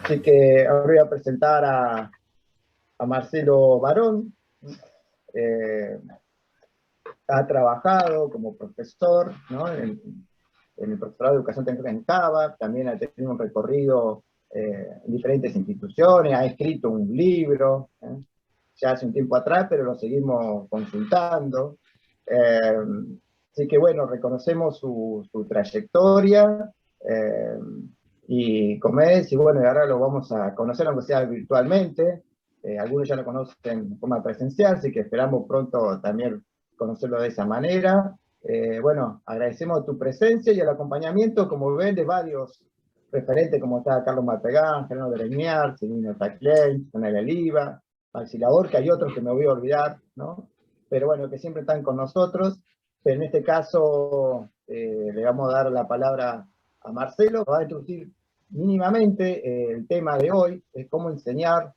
Así que ahora voy a presentar a Marcelo Barón. Ha trabajado como profesor, ¿no? en el profesorado de educación técnica en Cava, también ha tenido un recorrido en diferentes instituciones, ha escrito un libro, ya hace un tiempo atrás, pero lo seguimos consultando. Así que bueno, reconocemos su trayectoria, y como es, y bueno, ahora lo vamos a conocer, aunque sea virtualmente. Algunos ya lo conocen de forma presencial, así que esperamos pronto también conocerlo de esa manera. Bueno, agradecemos tu presencia y el acompañamiento, como ven, de varios referentes, como está Carlos Malpegán, Gerardo Bereñar, Silvino Taclein, Sonela Liva, Maxilador, que hay otros que me voy a olvidar, ¿no? Pero bueno, que siempre están con nosotros. Pero en este caso le vamos a dar la palabra a Marcelo, que va a introducir mínimamente el tema de hoy, es cómo enseñar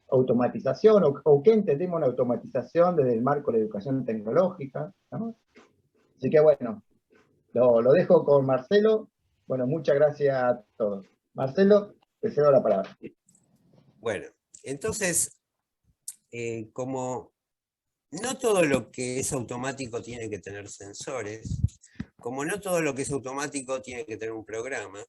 automatización, o qué entendemos en automatización desde el marco de la educación tecnológica, ¿no? Así que bueno, lo dejo con Marcelo. Bueno, muchas gracias a todos. Marcelo, te cedo la palabra. Bueno, entonces, como no todo lo que es automático tiene que tener sensores, como no todo lo que es automático tiene que tener un programa,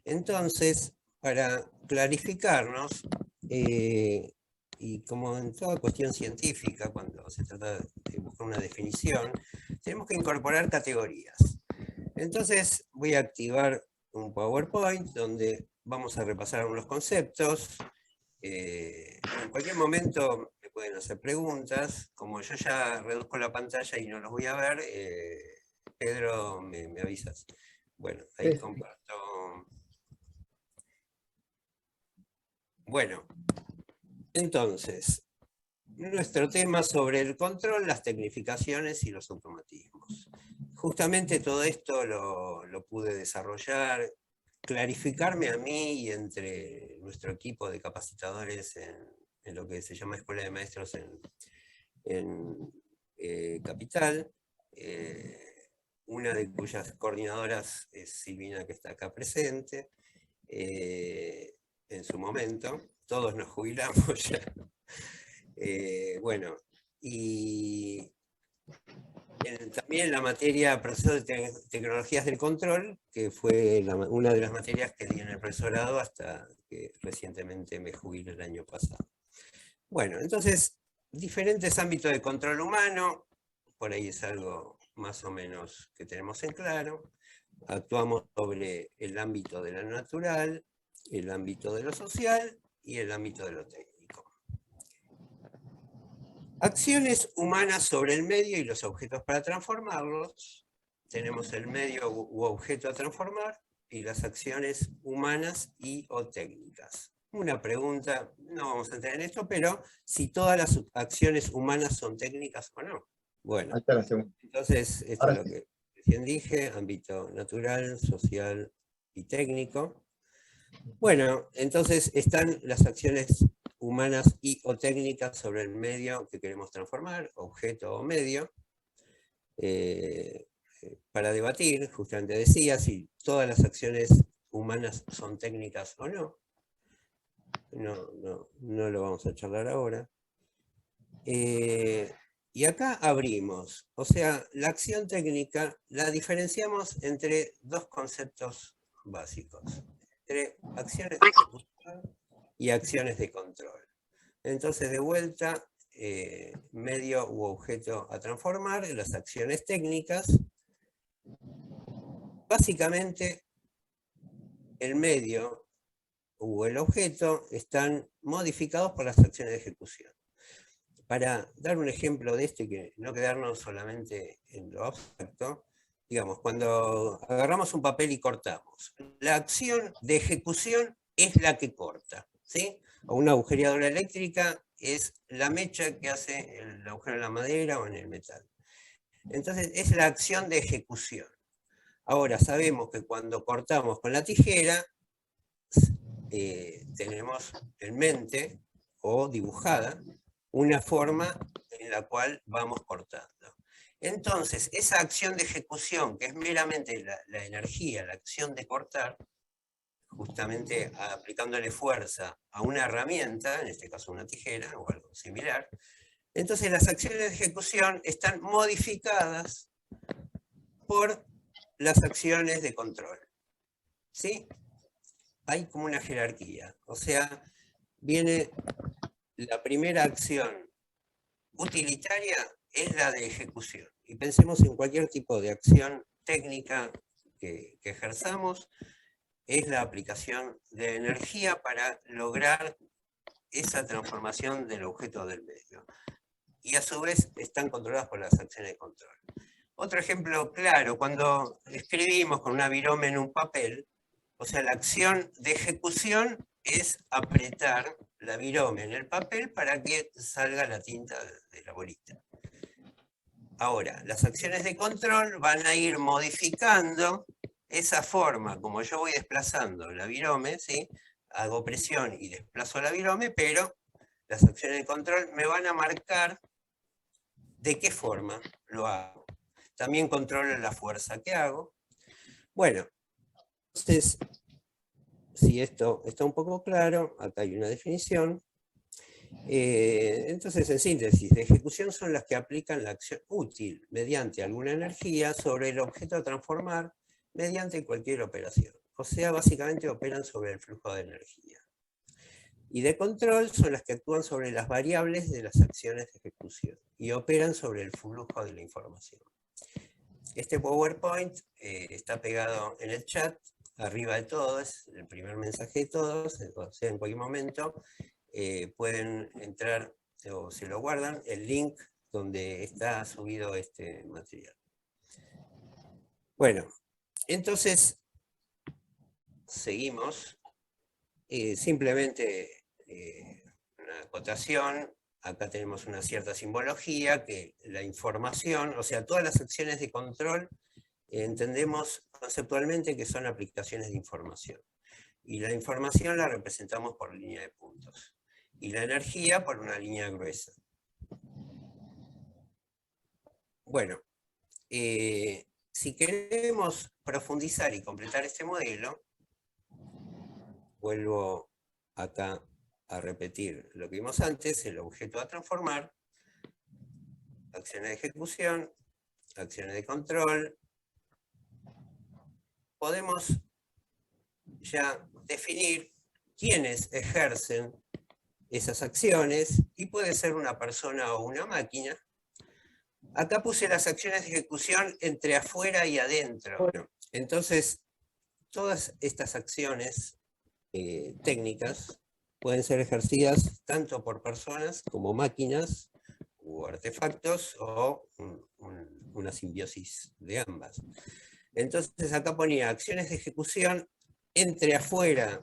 entonces, para clarificarnos, y como en toda cuestión científica, cuando se trata de buscar una definición, tenemos que incorporar categorías. Entonces voy a activar un PowerPoint donde vamos a repasar algunos conceptos. En cualquier momento me pueden hacer preguntas. Como yo ya reduzco la pantalla y no los voy a ver, Pedro, me avisas. Bueno, ahí comparto. Bueno, entonces, nuestro tema sobre el control, las tecnificaciones y los automatismos. Justamente todo esto lo pude desarrollar, clarificarme a mí y entre nuestro equipo de capacitadores en lo que se llama Escuela de Maestros en Capital, una de cuyas coordinadoras es Silvina, que está acá presente, en su momento. Todos nos jubilamos ya. Bueno, y también la materia proceso de tecnologías del control, que fue una de las materias que di en el profesorado hasta que recientemente me jubilé el año pasado. Bueno, entonces, diferentes ámbitos de control humano, por ahí es algo más o menos que tenemos en claro. Actuamos sobre el ámbito de lo natural, el ámbito de lo social y el ámbito de lo técnico. Acciones humanas sobre el medio y los objetos para transformarlos. Tenemos el medio u objeto a transformar y las acciones humanas y o técnicas. Una pregunta, no vamos a entrar en esto, pero si todas las acciones humanas son técnicas o no. Bueno, entonces esto es lo que recién dije, ámbito natural, social y técnico. Bueno, entonces están las acciones humanas y o técnicas sobre el medio que queremos transformar, objeto o medio, para debatir, justamente decía, si todas las acciones humanas son técnicas o no. No lo vamos a charlar ahora. Y acá abrimos, o sea, la acción técnica la diferenciamos entre dos conceptos básicos, entre acciones de ejecución y acciones de control. Entonces, de vuelta, medio u objeto a transformar, las acciones técnicas, básicamente el medio u el objeto están modificados por las acciones de ejecución. Para dar un ejemplo de esto y que no quedarnos solamente en lo abstracto, digamos, cuando agarramos un papel y cortamos, la acción de ejecución es la que corta, ¿sí? O una agujereadora eléctrica es la mecha que hace el agujero en la madera o en el metal. Entonces, es la acción de ejecución. Ahora, sabemos que cuando cortamos con la tijera, tenemos en mente, o dibujada, una forma en la cual vamos cortando. Entonces, esa acción de ejecución, que es meramente la energía, la acción de cortar, justamente aplicándole fuerza a una herramienta, en este caso una tijera o algo similar, entonces las acciones de ejecución están modificadas por las acciones de control. ¿Sí? Hay como una jerarquía. O sea, viene la primera acción utilitaria, es la de ejecución. Y pensemos en cualquier tipo de acción técnica que ejerzamos, es la aplicación de energía para lograr esa transformación del objeto del medio. Y a su vez están controladas por las acciones de control. Otro ejemplo claro, cuando escribimos con una virome en un papel, o sea, la acción de ejecución es apretar la virome en el papel para que salga la tinta de la bolita. Ahora, las acciones de control van a ir modificando esa forma, como yo voy desplazando la virome, ¿sí? Hago presión y desplazo la virome, pero las acciones de control me van a marcar de qué forma lo hago. También controlo la fuerza que hago. Bueno, entonces, si esto está un poco claro, acá hay una definición. Entonces, en síntesis, de ejecución son las que aplican la acción útil mediante alguna energía sobre el objeto a transformar mediante cualquier operación. O sea, básicamente operan sobre el flujo de energía. Y de control son las que actúan sobre las variables de las acciones de ejecución y operan sobre el flujo de la información. Este PowerPoint está pegado en el chat, arriba de todo, es el primer mensaje de todos, o sea, en cualquier momento pueden entrar o se lo guardan, el link donde está subido este material. Bueno, entonces seguimos. Simplemente una acotación. Acá tenemos una cierta simbología, que la información, o sea, todas las acciones de control, entendemos conceptualmente que son aplicaciones de información. Y la información la representamos por línea de puntos. Y la energía por una línea gruesa. Bueno, si queremos profundizar y completar este modelo, vuelvo acá a repetir lo que vimos antes, el objeto a transformar, acciones de ejecución, acciones de control. Podemos ya definir quiénes ejercen esas acciones, y puede ser una persona o una máquina. Acá puse las acciones de ejecución entre afuera y adentro. Entonces, todas estas acciones técnicas pueden ser ejercidas tanto por personas como máquinas u artefactos o una simbiosis de ambas. Entonces acá ponía acciones de ejecución entre afuera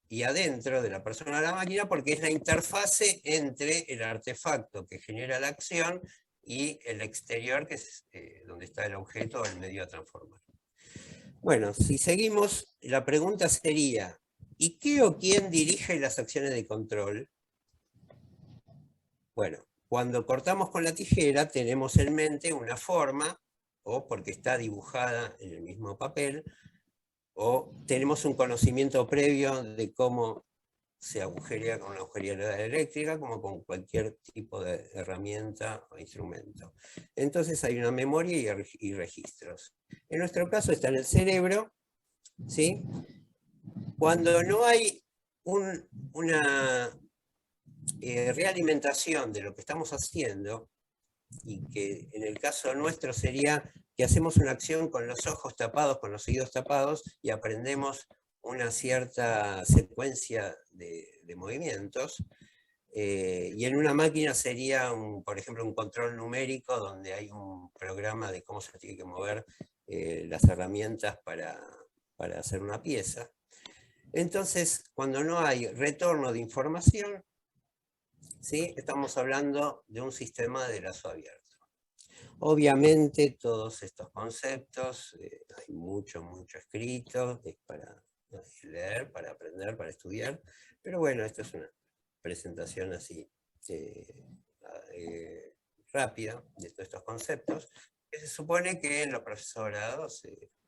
y adentro de la persona o la máquina, porque es la interfase entre el artefacto que genera la acción y el exterior, que es donde está el objeto o el medio a transformar. Bueno, si seguimos, la pregunta sería, ¿y qué o quién dirige las acciones de control? Bueno, cuando cortamos con la tijera tenemos en mente una forma, o porque está dibujada en el mismo papel, o tenemos un conocimiento previo de cómo se agujerea con una agujereadora eléctrica, como con cualquier tipo de herramienta o instrumento. Entonces hay una memoria y registros. En nuestro caso está en el cerebro, ¿sí? Cuando no hay una realimentación de lo que estamos haciendo, y que en el caso nuestro sería que hacemos una acción con los ojos tapados, con los oídos tapados, y aprendemos una cierta secuencia de movimientos, y en una máquina sería, por ejemplo, un control numérico donde hay un programa de cómo se tiene que mover las herramientas para hacer una pieza. Entonces, cuando no hay retorno de información, ¿sí? Estamos hablando de un sistema de lazo abierto. Obviamente todos estos conceptos, hay mucho escrito, es para leer, para aprender, para estudiar, pero bueno, esto es una presentación así rápida de todos estos conceptos, que se supone que en los profesorados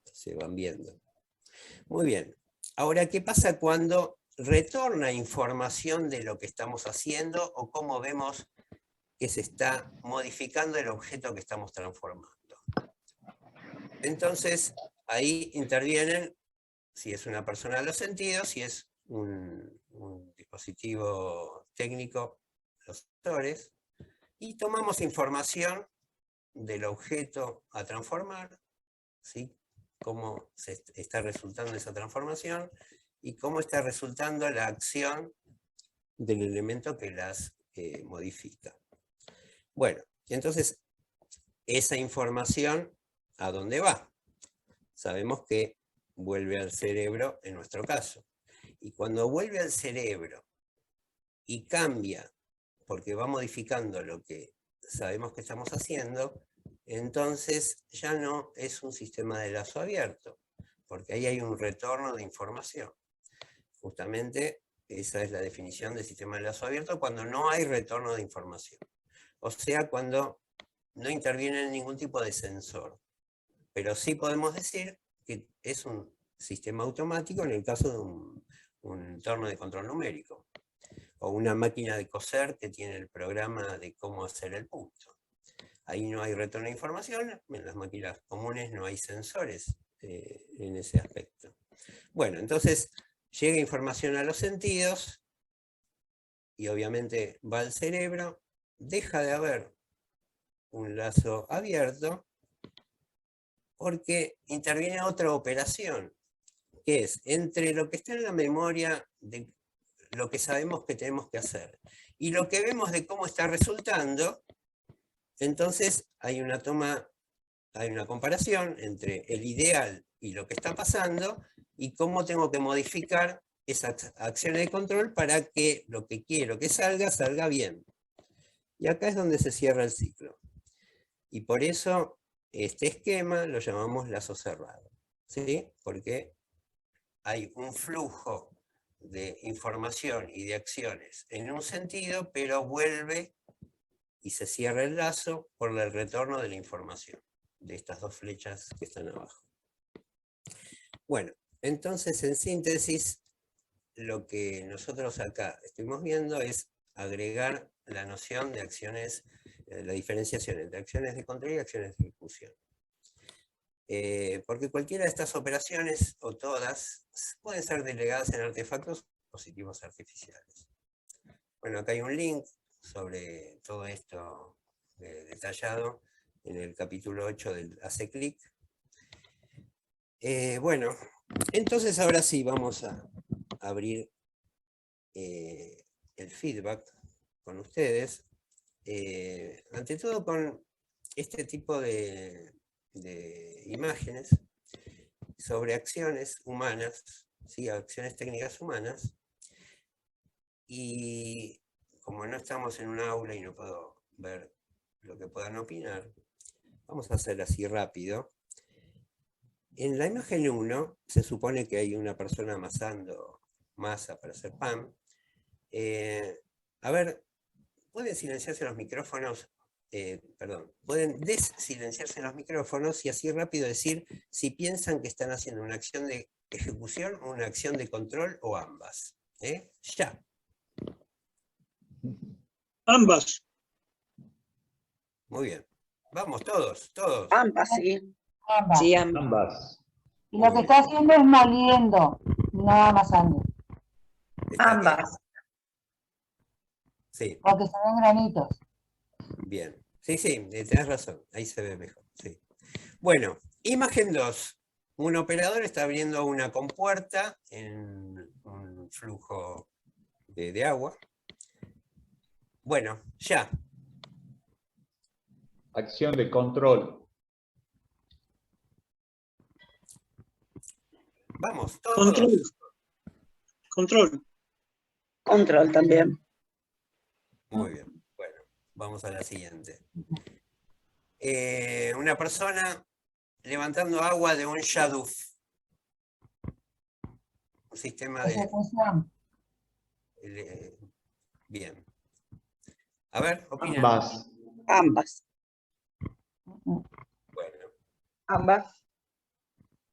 se van viendo. Muy bien, Ahora, ¿qué pasa cuando retorna información de lo que estamos haciendo o cómo vemos que se está modificando el objeto que estamos transformando? Entonces, ahí intervienen, si es una persona de los sentidos, si es un dispositivo técnico, los sensores, y tomamos información del objeto a transformar, ¿sí? Cómo se está resultando esa transformación y cómo está resultando la acción del elemento que las modifica. Bueno, entonces, esa información, ¿a dónde va? Sabemos que vuelve al cerebro en nuestro caso. Y cuando vuelve al cerebro y cambia, porque va modificando lo que sabemos que estamos haciendo, entonces ya no es un sistema de lazo abierto, porque ahí hay un retorno de información. Justamente esa es la definición de sistema de lazo abierto, cuando no hay retorno de información. O sea, cuando no interviene ningún tipo de sensor. Pero sí podemos decir que es un sistema automático en el caso de un entorno de control numérico, o una máquina de coser que tiene el programa de cómo hacer el punto. Ahí no hay retorno de información, en las máquinas comunes no hay sensores en ese aspecto. Bueno, entonces llega información a los sentidos y obviamente va al cerebro, deja de haber un lazo abierto porque interviene otra operación, que es entre lo que está en la memoria de lo que sabemos que tenemos que hacer y lo que vemos de cómo está resultando. Entonces hay una comparación entre el ideal y lo que está pasando y cómo tengo que modificar esas acciones de control para que lo que quiero que salga bien. Y acá es donde se cierra el ciclo. Y por eso este esquema lo llamamos lazo cerrado, ¿sí? Porque hay un flujo de información y de acciones en un sentido, pero vuelve y se cierra el lazo por el retorno de la información, de estas dos flechas que están abajo. Bueno, entonces en síntesis, lo que nosotros acá estuvimos viendo es agregar la noción de acciones, la diferenciación entre acciones de control y acciones de ejecución. Porque cualquiera de estas operaciones, o todas, pueden ser delegadas en artefactos positivos artificiales. Bueno, acá hay un link sobre todo esto detallado en el capítulo 8 del Hace Clic. Bueno, entonces ahora sí vamos a abrir el feedback con ustedes. Ante todo con este tipo de imágenes sobre acciones humanas, ¿sí? Acciones técnicas humanas, y como no estamos en un aula y no puedo ver lo que puedan opinar, vamos a hacer así rápido. En la imagen 1 se supone que hay una persona amasando masa para hacer pan. A ver, ¿pueden silenciarse los micrófonos? Perdón, pueden desilenciarse los micrófonos y así rápido decir si piensan que están haciendo una acción de ejecución o una acción de control o ambas. Ya. Ambas. Muy bien. Vamos, todos. Ambas, sí. Ambas. Sí, ambas. Ambas. Y lo que está haciendo es moliendo, no amasando, ¿Está bien? Ambas. Sí, porque se ven granitos. bien. Sí, tenés razón. Ahí se ve mejor. Sí. Bueno, imagen 2. Un operador está abriendo una compuerta en un flujo de agua. Bueno, ya. Acción de control. Vamos, todos. Control. Control. Control también. Muy bien. Bueno, vamos a la siguiente. Una persona levantando agua de un Yaduf. Un sistema de... Ejecución. Bien. A ver, opinen. Ambas. Ambas. Bueno, Ambas.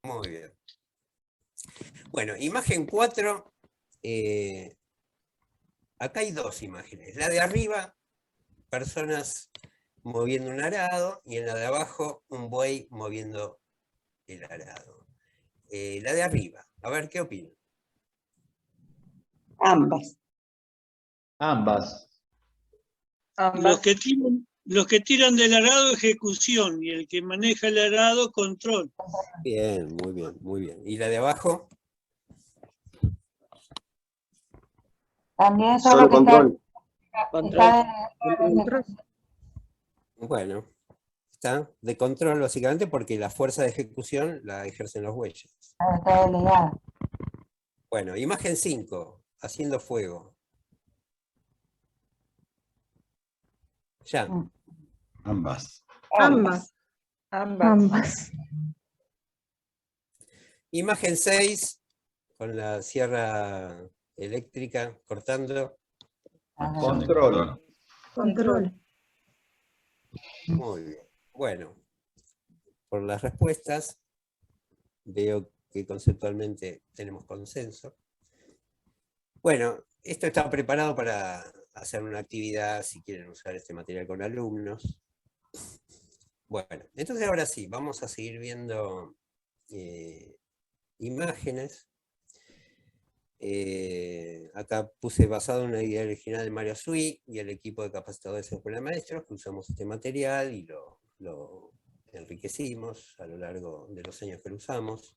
muy bien. Bueno, imagen 4. Acá hay dos imágenes. La de arriba, personas moviendo un arado, y en la de abajo, un buey moviendo el arado. La de arriba, a ver, ¿qué opinan? Ambas. Ambas. Los que tiran del arado, ejecución, y el que maneja el arado, control. Bien, muy bien, muy bien. ¿Y la de abajo? También Solo solo que control. Control. Bueno, está de control básicamente porque la fuerza de ejecución la ejercen los bueyes. está delegada. Bueno, imagen 5, haciendo fuego. Ya. Ambas. Ambas. Ambas. Imagen 6, con la sierra eléctrica cortando. Control. Control. Muy bien. Bueno, por las respuestas, veo que conceptualmente tenemos consenso. Bueno, esto está preparado para hacer una actividad, si quieren usar este material con alumnos. Bueno, entonces ahora sí, vamos a seguir viendo imágenes. Acá puse basado en una idea original de Mario Sui y el equipo de capacitadores de escuela de maestros, que usamos este material y lo enriquecimos a lo largo de los años que lo usamos.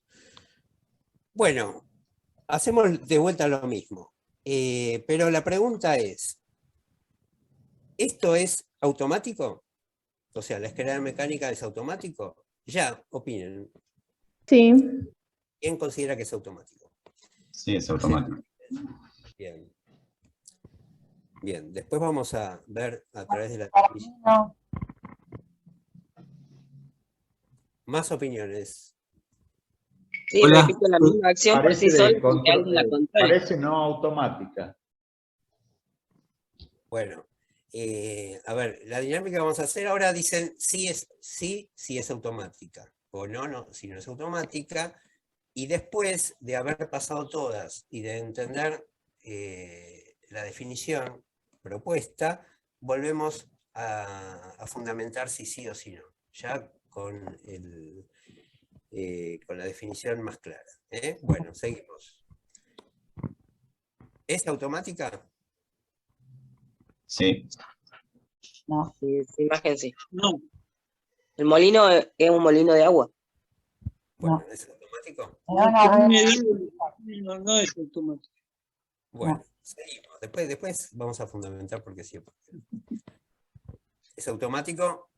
Bueno, hacemos de vuelta lo mismo, pero la pregunta es, ¿esto es automático? O sea, ¿la escalera mecánica es automático? Ya, opinen. Sí. ¿Quién considera que es automático? Sí, es automático. Bien. Bien, después vamos a ver a través de la Para mí no. más opiniones. Sí, Hola. repite la misma acción por sí Parece, sola de porque alguien la controla. parece no automática. Bueno, a ver, la dinámica que vamos a hacer ahora dicen sí es automática, o no, si no es automática, y después de haber pasado todas y de entender la definición propuesta, volvemos a fundamentar si sí o si no, ya con la definición más clara. Bueno, seguimos. ¿Es automática? Sí. No. Sí, esa imagen sí. No, El molino es un molino de agua. Bueno, No. ¿es automático? no es automático. Bueno, seguimos. Después vamos a fundamentar por qué sí o por qué no. ¿Es automático?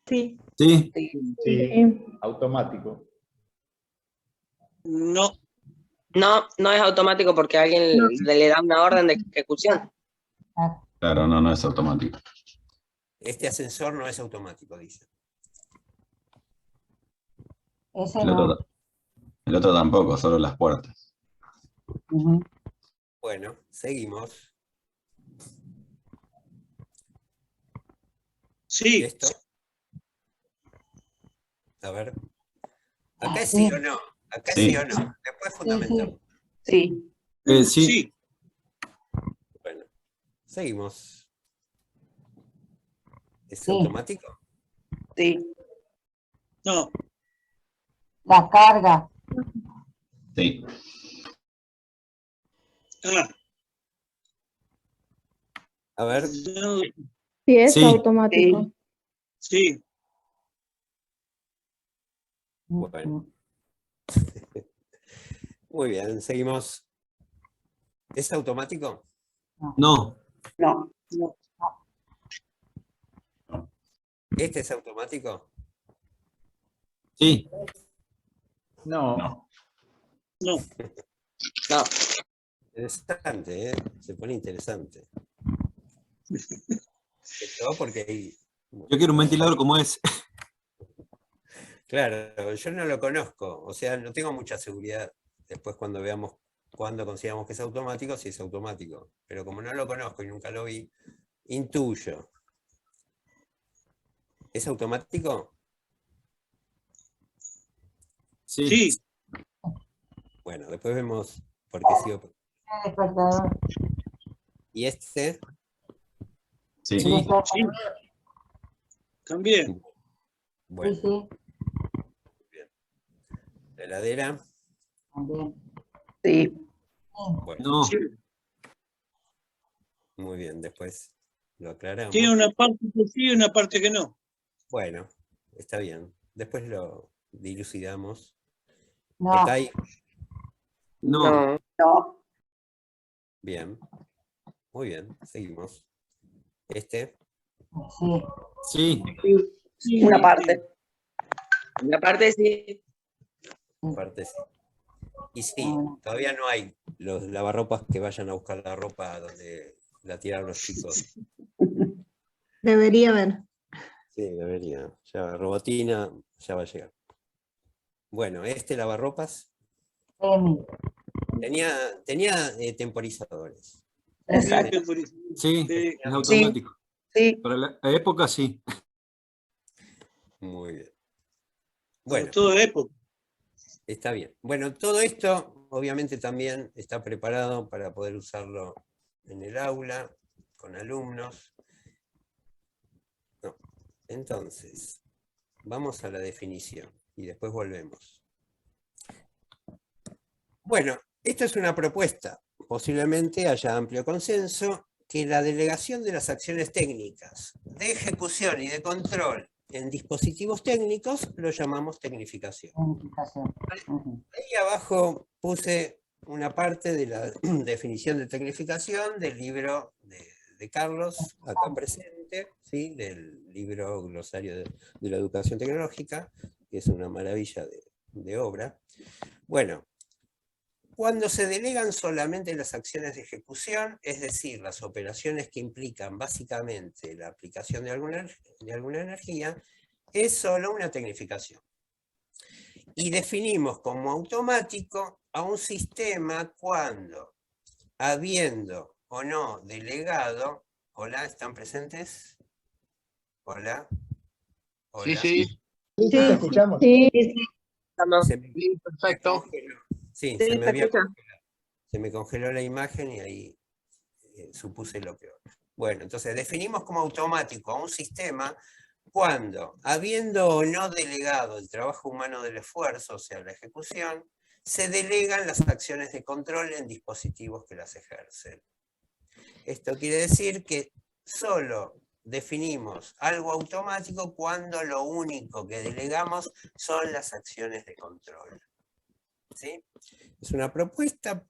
Sí. Sí. Sí. Sí, automático. No, No, no es automático porque alguien No. le da una orden de ejecución. Claro, no es automático. Este ascensor no es automático, dice. Ese El no. otro tampoco, solo las puertas. Ujú. Bueno, seguimos. sí, ¿Esto? A ver. Acá es sí o no. Acá es Sí. sí o no. Después fundamentamos. Sí. Sí. sí, Bueno, seguimos. ¿Es Sí. automático? Sí. no, La carga. Sí. ah, A ver. no, Sí, es Sí. automático. sí, Bueno. Muy bien, seguimos. ¿Es automático? No. No. ¿Este es automático? Sí. No. No. no, No. Interesante, ¿eh? Se pone interesante. Esto porque hay... Yo quiero un ventilador como ese. Claro, yo no lo conozco, o sea, no tengo mucha seguridad después cuando veamos cuándo consideramos que es automático, si es automático. Pero como no lo conozco y nunca lo vi, intuyo. ¿Es automático? Sí. sí, Bueno, después vemos por qué sigo. Despertador. ¿Y este? Sí. Sí. Sí. También. Bueno, Sí, sí, la heladera. también. Sí. Bueno, No. Sí. muy bien, después lo aclaramos. Tiene una parte que sí y una parte que no. Bueno, está bien. Después lo dilucidamos. No, Acá hay. No. No. No. Bien. Muy bien, seguimos. Este. sí. Sí. Sí, Una sí. parte. Una parte sí. Parte sí. Y sí, Bueno. todavía no hay los lavarropas que vayan a buscar la ropa donde la tiraron los chicos. Debería haber. Sí, debería. Ya, robotina, ya va a llegar. Bueno, este lavarropas Emi. tenía temporizadores. Exacto. Sí. Sí. Es automático. Sí. Para la época sí. Muy bien. Para Bueno, toda época. está bien. Bueno, todo esto obviamente también está preparado para poder usarlo en el aula, con alumnos. No. Entonces, vamos a la definición y después volvemos. Bueno, esta es una propuesta. Posiblemente haya amplio consenso que la delegación de las acciones técnicas de ejecución y de control en dispositivos técnicos lo llamamos tecnificación. Unificación. Ujú. Ahí abajo puse una parte de la definición de tecnificación del libro de Carlos, acá presente, ¿sí? Del libro Glosario de la Educación Tecnológica, que es una maravilla de obra. Bueno, cuando se delegan solamente las acciones de ejecución, es decir, las operaciones que implican básicamente la aplicación de alguna energía, es solo una tecnificación. Y definimos como automático a un sistema cuando, habiendo o no delegado, ¿hola? ¿Están presentes? ¿Hola? ¿Hola? Sí, sí, te escuchamos. Sí. Estamos. Se me Perfecto. congeló. Sí, Sí, se me había perfecto. congelado. Se me congeló la imagen y ahí supuse lo peor. Bueno, entonces definimos como automático a un sistema cuando, habiendo o no delegado el trabajo humano del esfuerzo, o sea, la ejecución, se delegan las acciones de control en dispositivos que las ejercen. Esto quiere decir que solo definimos algo automático cuando lo único que delegamos son las acciones de control. ¿Sí? Es una propuesta,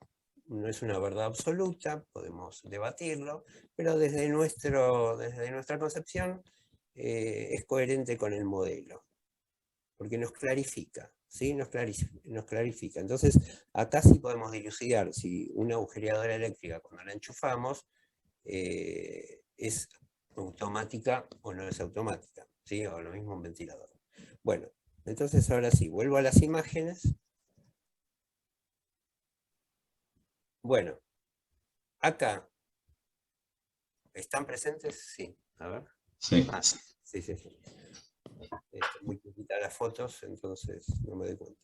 no es una verdad absoluta, podemos debatirlo, pero desde nuestra concepción es coherente con el modelo, porque nos clarifica, ¿sí? Nos clarifica. Entonces, acá sí podemos dilucidar si una agujereadora eléctrica, cuando la enchufamos, es automática o no es automática, ¿sí? O lo mismo un ventilador. Bueno, entonces ahora sí, vuelvo a las imágenes. Bueno, acá, ¿están presentes? Sí, a ver. Sí. Ah, sí. Muy poquitas las fotos, entonces no me doy cuenta.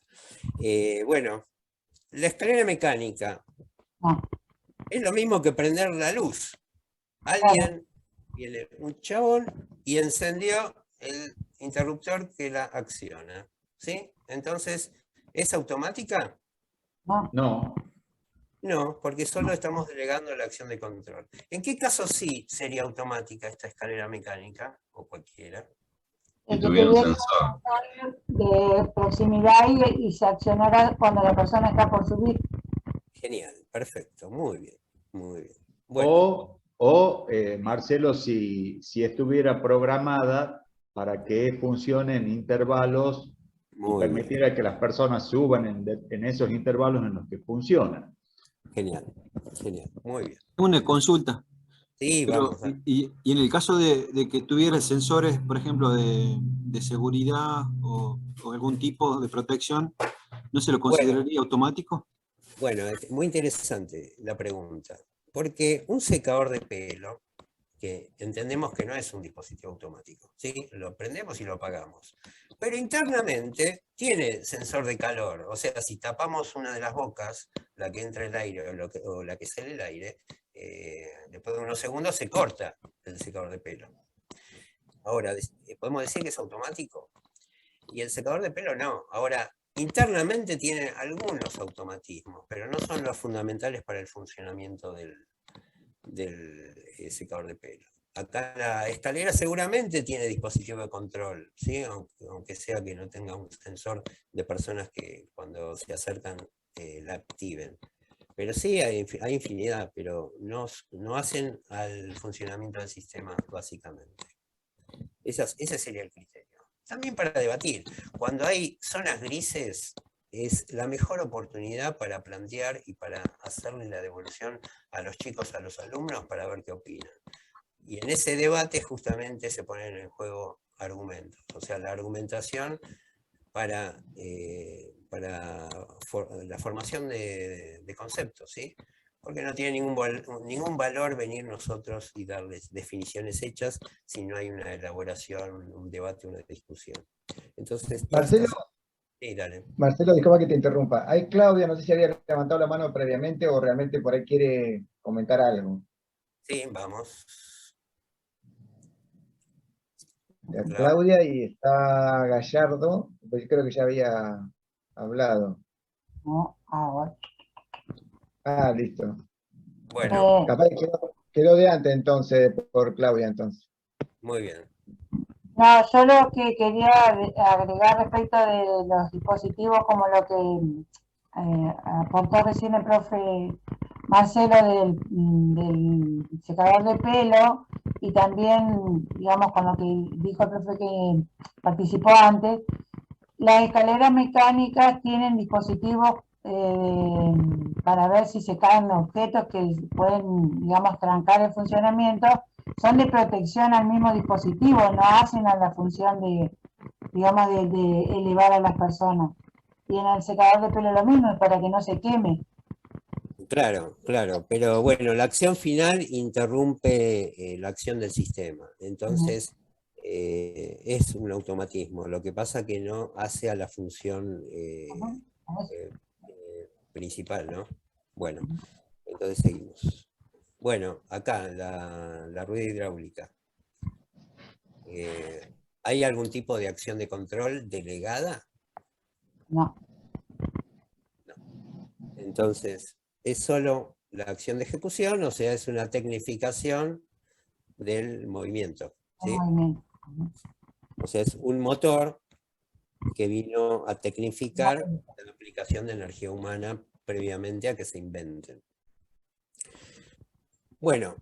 Bueno, la escalera mecánica es lo mismo que prender la luz. Alguien, viene un chabón y encendió el interruptor que la acciona. ¿Sí? Entonces, ¿es automática? No. No, porque solo estamos delegando la acción de control. ¿En qué caso sí sería automática esta escalera mecánica? O cualquiera. Si tuviera un sensor. De proximidad y se accionará cuando la persona está por subir. Genial, perfecto, muy bien, muy bien. Bueno. Marcelo, si estuviera programada para que funcione en intervalos y permitiera que las personas suban en esos intervalos en los que funcionan. Genial, muy bien. Una consulta. Sí, pero, vamos. Y en el caso de que tuviera sensores, por ejemplo, de seguridad o algún tipo de protección, ¿no se lo consideraría automático? Bueno, es muy interesante la pregunta, porque un secador de pelo que entendemos que no es un dispositivo automático, ¿sí? Lo prendemos y lo apagamos. Pero internamente tiene sensor de calor, o sea, si tapamos una de las bocas, la que entra el aire o la que sale el aire, después de unos segundos se corta el secador de pelo. Ahora, ¿podemos decir que es automático? Y el secador de pelo no. Ahora, internamente tiene algunos automatismos, pero no son los fundamentales para el funcionamiento del secador de pelo. Acá la escalera seguramente tiene dispositivo de control, ¿sí? Aunque sea que no tenga un sensor de personas que cuando se acercan la activen. Pero sí, hay infinidad, pero no hacen al funcionamiento del sistema básicamente. Ese sería el criterio. También para debatir, cuando hay zonas grises, es la mejor oportunidad para plantear y para hacerle la devolución a los chicos, a los alumnos, para ver qué opinan. Y en ese debate justamente se ponen en juego argumentos, o sea, la argumentación para la formación de conceptos, ¿sí? Porque no tiene ningún valor venir nosotros y darles definiciones hechas si no hay una elaboración, un debate, una discusión. Entonces, Marcelo, sí, dale. Marcelo, disculpa que te interrumpa. Hay Claudia, no sé si había levantado la mano previamente o realmente por ahí quiere comentar algo. Sí, vamos. Claudia, y está Gallardo, pues creo que ya había hablado. No, ahora. Ah, listo. Bueno, Capaz que quedó de antes entonces, por Claudia entonces. muy bien. No, yo lo que quería agregar respecto de los dispositivos, como lo que aportó recién el profe Marcelo del secador de pelo, y también, digamos, con lo que dijo el profe que participó antes, las escaleras mecánicas tienen dispositivos para ver si se caen objetos que pueden, digamos, trancar el funcionamiento. Son de protección al mismo dispositivo, no hacen a la función de, digamos, de elevar a las personas. Y en el secador de pelo lo mismo, es para que no se queme. Claro, claro, pero bueno, la acción final interrumpe la acción del sistema. Entonces, es un automatismo. Lo que pasa que no hace a la función principal, ¿no? Bueno, entonces seguimos. Bueno, acá la rueda hidráulica. ¿Hay algún tipo de acción de control delegada? No. Entonces, es solo la acción de ejecución, o sea, es una tecnificación del movimiento, ¿sí? O sea, es un motor que vino a tecnificar la aplicación de energía humana previamente a que se inventen. Bueno,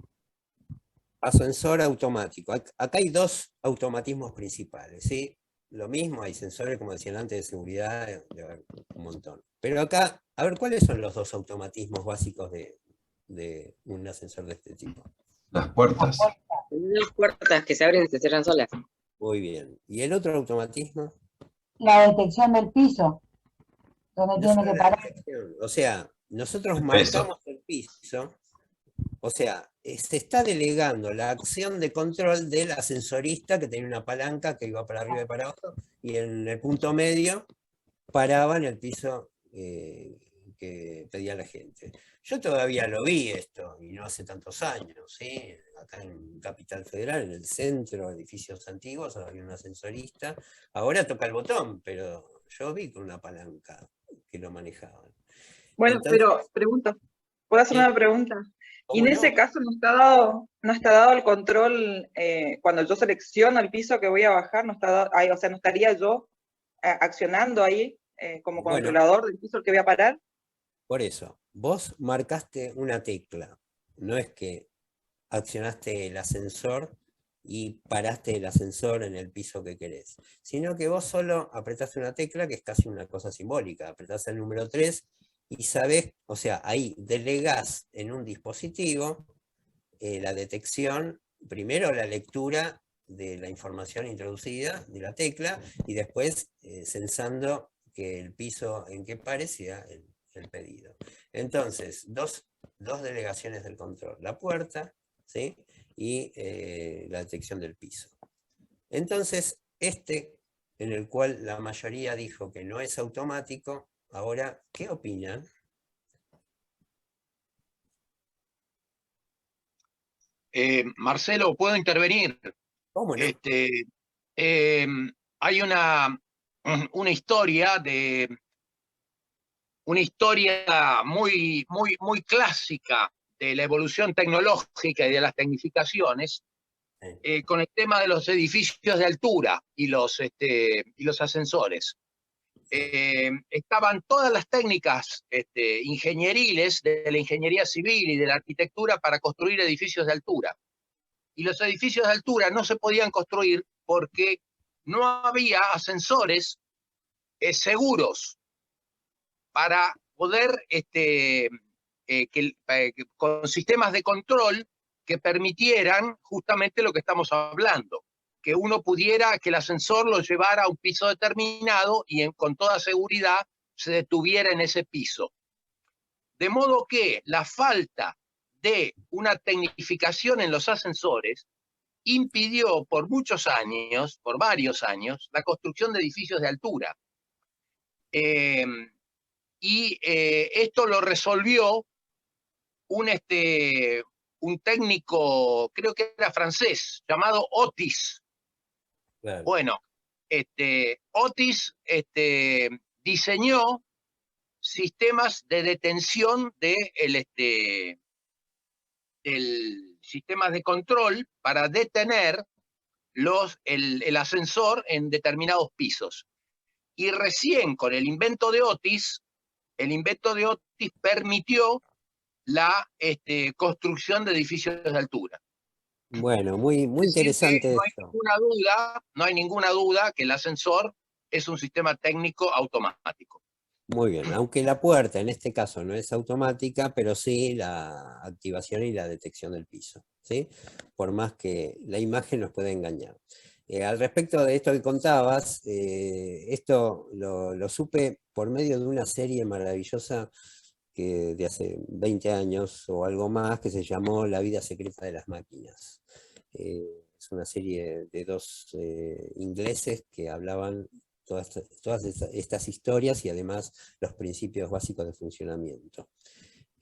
ascensor automático. Acá hay dos automatismos principales, ¿sí? Lo mismo, hay sensores, como decían antes, de seguridad, de haber un montón. Pero acá, a ver, ¿cuáles son los dos automatismos básicos de un ascensor de este tipo? Las puertas. Las puertas que se abren y se cierran solas. Muy bien. ¿Y el otro automatismo? La detección del piso, donde tiene que parar. O sea, nosotros marcamos el piso, o sea, se está delegando la acción de control del ascensorista que tenía una palanca que iba para arriba y para abajo, y en el punto medio paraba en el piso que pedía la gente. Yo todavía lo vi esto, y no hace tantos años, ¿sí? Acá en Capital Federal, en el centro, edificios antiguos, había un ascensorista. Ahora toca el botón, pero yo vi con una palanca que lo manejaban. Bueno, Entonces, pero pregunta, ¿puedo hacer una pregunta? Y en ¿cómo ese no? caso no está dado el control, cuando yo selecciono el piso que voy a bajar, no está dado, o sea, no estaría yo accionando ahí como Bueno. controlador del piso al que voy a parar. Por eso, vos marcaste una tecla, no es que accionaste el ascensor y paraste el ascensor en el piso que querés, sino que vos solo apretaste una tecla que es casi una cosa simbólica, apretás el número 3 y sabés, o sea, ahí delegás en un dispositivo la detección, primero la lectura de la información introducida de la tecla y después censando que el piso en que pare sea el pedido. Entonces, dos delegaciones del control, la puerta, ¿sí? y la detección del piso. Entonces, en el cual la mayoría dijo que no es automático, ahora, ¿qué opinan? Marcelo, ¿puedo intervenir? ¿Cómo no? Hay una historia muy, muy, muy clásica de la evolución tecnológica y de las tecnificaciones, con el tema de los edificios de altura y los ascensores. Estaban todas las técnicas ingenieriles de la ingeniería civil y de la arquitectura para construir edificios de altura. Y los edificios de altura no se podían construir porque no había ascensores seguros para poder, con sistemas de control que permitieran justamente lo que estamos hablando, que uno pudiera, que el ascensor lo llevara a un piso determinado y con toda seguridad se detuviera en ese piso. De modo que la falta de una tecnificación en los ascensores impidió por varios años, la construcción de edificios de altura. Esto lo resolvió un técnico, creo que era francés, llamado Otis. Claro. Bueno, Otis diseñó sistemas de detención sistemas de control para detener el ascensor en determinados pisos. Y recién con el invento de Otis permitió la construcción de edificios de altura. Bueno, muy interesante esto. No hay ninguna duda que el ascensor es un sistema técnico automático. Muy bien, aunque la puerta en este caso no es automática, pero sí la activación y la detección del piso, ¿sí? Por más que la imagen nos pueda engañar. Al respecto de esto que contabas, esto lo supe por medio de una serie maravillosa de hace 20 años o algo más, que se llamó La vida secreta de las máquinas. Es una serie de dos ingleses que hablaban todas estas historias y además los principios básicos de funcionamiento.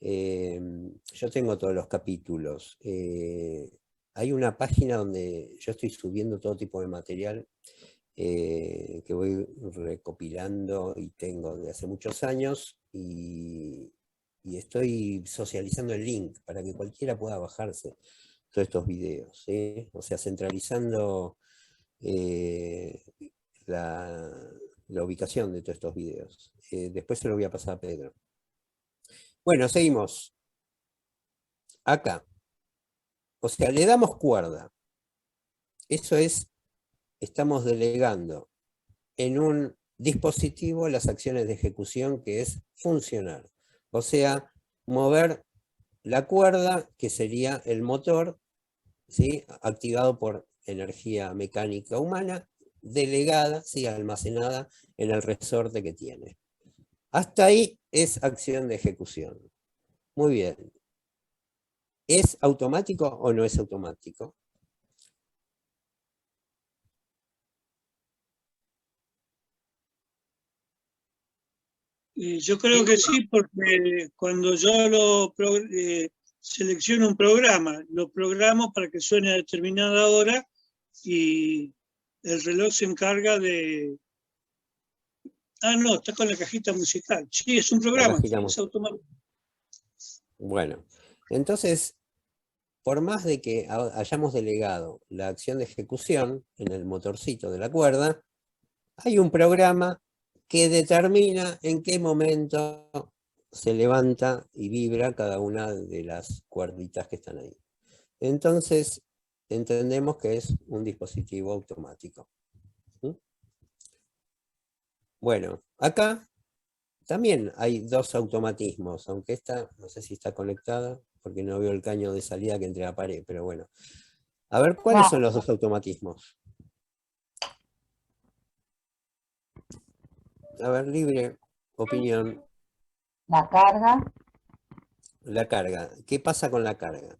Yo tengo todos los capítulos. Hay una página donde yo estoy subiendo todo tipo de material que voy recopilando y tengo desde hace muchos años y estoy socializando el link para que cualquiera pueda bajarse todos estos videos, ¿sí? O sea, centralizando la ubicación de todos estos videos. Después se lo voy a pasar a Pedro. Bueno, seguimos. Acá. O sea, le damos cuerda. Eso es, estamos delegando en un dispositivo las acciones de ejecución, que es funcionar. O sea, mover la cuerda, que sería el motor, ¿sí? Activado por energía mecánica humana, delegada, ¿sí? Almacenada en el resorte que tiene. Hasta ahí es acción de ejecución. Muy bien. ¿Es automático o no es automático? Yo creo que sí, porque cuando yo selecciono un programa, lo programo para que suene a determinada hora y el reloj se encarga de... Ah, no, está con la cajita musical. Sí, es un programa, es automático. Bueno, entonces, por más de que hayamos delegado la acción de ejecución en el motorcito de la cuerda, hay un programa que determina en qué momento se levanta y vibra cada una de las cuerditas que están ahí. Entonces, entendemos que es un dispositivo automático. ¿Sí? Bueno, acá también hay dos automatismos, aunque esta no sé si está conectada, porque no veo el caño de salida que entre la pared, pero bueno. A ver, ¿cuáles son los dos automatismos? A ver, libre opinión. La carga. La carga. ¿Qué pasa con la carga?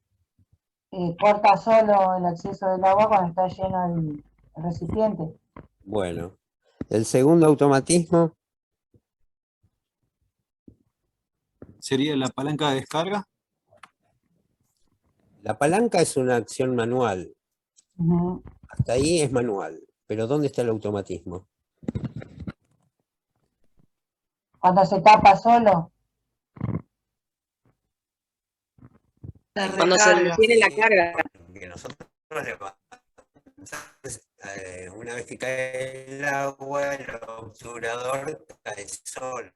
corta solo el acceso del agua cuando está lleno el recipiente. Bueno, el segundo automatismo ¿Sería la palanca de descarga? La palanca es una acción manual. Hasta ahí es manual. Pero ¿dónde está el automatismo? Cuando se tapa solo. Cuando se detiene la carga. Porque nosotros una vez que cae el agua, el obturador cae solo.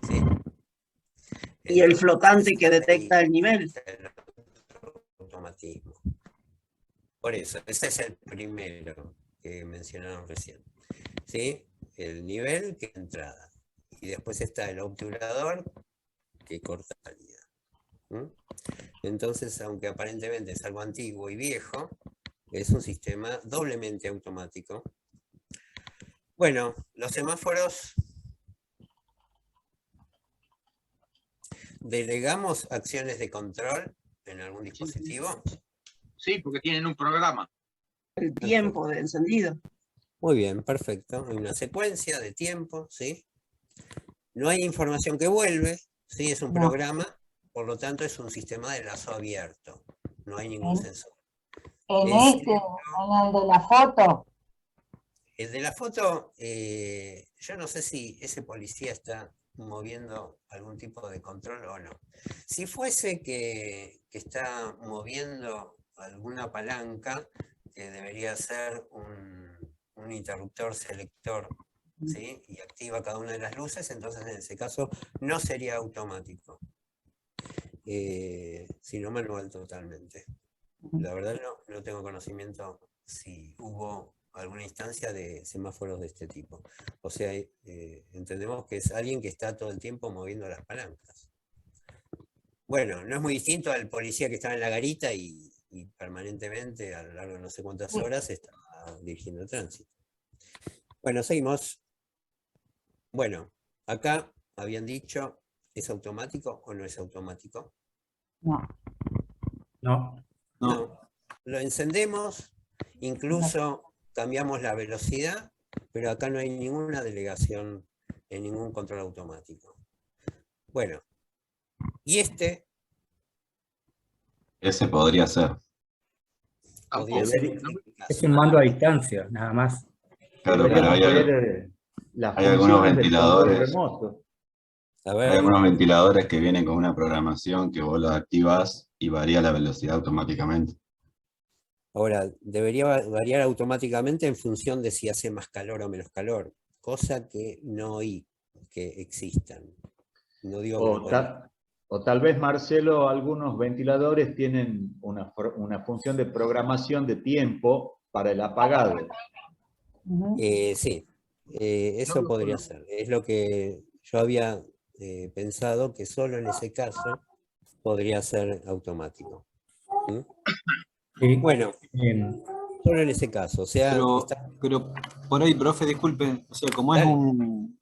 ¿Sí? Y el flotante que detecta el nivel. Automatismo. Por eso, ese es el primero que mencionaron recién. ¿Sí? El nivel que entrada. Y después está el obturador que corta salida. Entonces, aunque aparentemente es algo antiguo y viejo, es un sistema doblemente automático. Bueno, los semáforos. ¿Delegamos acciones de control en algún dispositivo? Sí, porque tienen un programa. El tiempo de encendido. Muy bien, perfecto. Hay una secuencia de tiempo, ¿sí? No hay información que vuelve, ¿sí? Es un programa, por lo tanto es un sistema de lazo abierto. No hay ningún sensor. En el de la foto. El de la foto, yo no sé si ese policía está moviendo algún tipo de control o no. Si fuese que está moviendo alguna palanca, que debería ser un interruptor selector, ¿sí? Y activa cada una de las luces, entonces en ese caso no sería automático, sino manual totalmente. La verdad no tengo conocimiento si hubo alguna instancia de semáforos de este tipo. O sea, entendemos que es alguien que está todo el tiempo moviendo las palancas. Bueno, no es muy distinto al policía que estaba en la garita y permanentemente a lo largo de no sé cuántas horas estaba dirigiendo el tránsito. Bueno, seguimos. Bueno, acá habían dicho, ¿es automático o no es automático? No. No. Lo encendemos, incluso cambiamos la velocidad, pero acá no hay ninguna delegación en ningún control automático. Bueno, y este... Ese podría ser. Podría ser es un mando a distancia, nada más. Claro, pero hay algunos ventiladores. Hay algunos ventiladores que vienen con una programación que vos lo activas y varía la velocidad automáticamente. Ahora, debería variar automáticamente en función de si hace más calor o menos calor, cosa que no oí que existan. No digo o tal vez, Marcelo, algunos ventiladores tienen una función de programación de tiempo para el apagado. Sí, eso podría ser. Es lo que yo había pensado, que solo en ese caso podría ser automático. Sí. Bueno, solo en ese caso. O sea, pero por ahí, profe, disculpe, o sea, como Dale. es un...